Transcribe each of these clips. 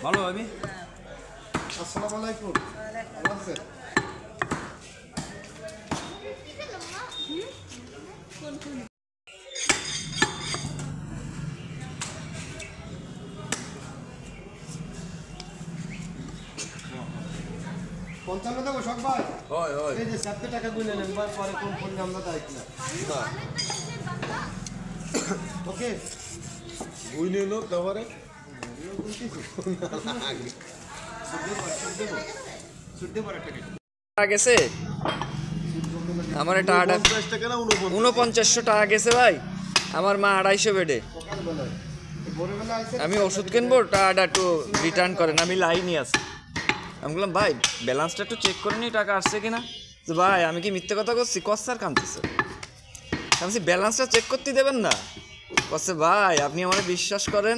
ভালো আমি আসসালামু আলাইকুম ভালো আছেন পঞ্চান্ন দেবো সব ভাই এই যে 7 টাকা গুনে নেন ভাই পরে কোন ফোন আমরা দায়িত্ব না ওকে গুনে লো তারপরে গেছে আমার টাকাটা 4900 টাকা গেছে ভাই আমার মা 250 বেডে আমি ওষুধ কিনবো টাকাটা একটু রিটার্ন করেন আমি লাইনই আছি আমি বললাম ভাই ব্যালেন্সটা একটু চেক করে নি টাকা আসছে কিনা তো ভাই আমি কি মিথ্যে কথা করছি কস্তার কামতেছে আমি ব্যালেন্সটা চেক করতে দেবেন না কচ্ছে ভাই আপনি আমার বিশ্বাস করেন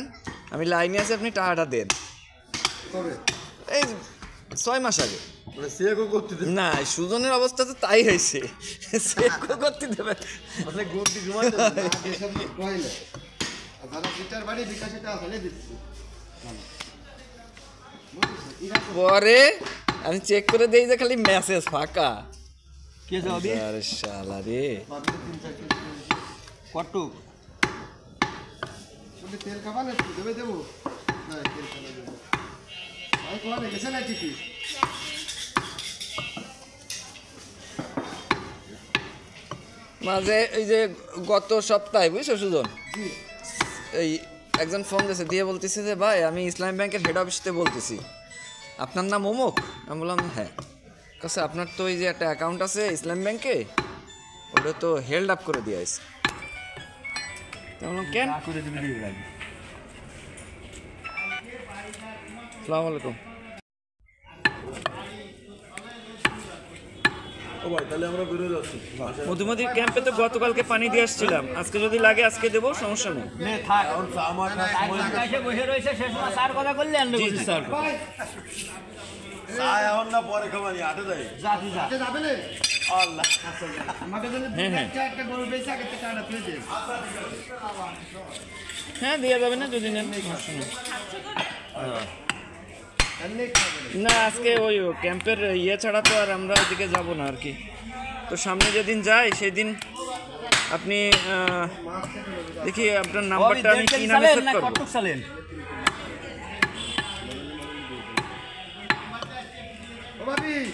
আমি লাইনে আছি আপনি টাকাটা দেন এই 6 মাস আগে না সুজনের অবস্থা তো তাই হয়েছে করতে দেবে পরে আমি চেক করে দেই যে খালি মেসেজ ফাঁকা আরে শালা রে কটু তেল খাবা না দেবে দেবো না তেল খাবা দেবো ভাই কোয়ালে গেছে না টিপি মাঝে এই যে গত সপ্তাহে বুঝছো সুজন এই একজন ফোন দিয়েছে দিয়ে বলতেছে যে ভাই আমি ইসলামী ব্যাংকের হেড অফিসতে বলতেছি আপনার নাম অমুক আমি বললাম হ্যাঁ কাছে আপনার তো এই যে একটা অ্যাকাউন্ট আছে ইসলামী ব্যাংকে ওটা তো হেল্ড আপ করে দিয়ে আসছে বললাম কেন আসসালামু আলাইকুম মধুমতির ক্যাম্পে তো গতকালকে পানি দিয়ে আসছিলাম আজকে যদি লাগে আজকে দেবো সমস্যা নেই হ্যাঁ দেওয়া যাবে না যদি নেন না আজকে ওই ক্যাম্পের ইয়ে ছাড়া তো আর আমরা ওইদিকে যাবো না আর কি তো সামনে যেদিন যাই সেদিন আপনি দেখি আপনার নাম্বারটা আমি কি নামে সেভ করব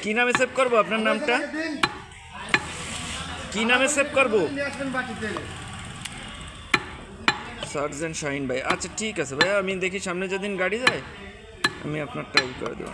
কি নামে সেভ করব আপনার নামটা কি নামে সেভ করব সার্জেন্ট শাহিন ভাই আচ্ছা ঠিক আছে ভাই আমি দেখি সামনে যেদিন গাড়ি যায় আমি আপনারটা ই করে দেবো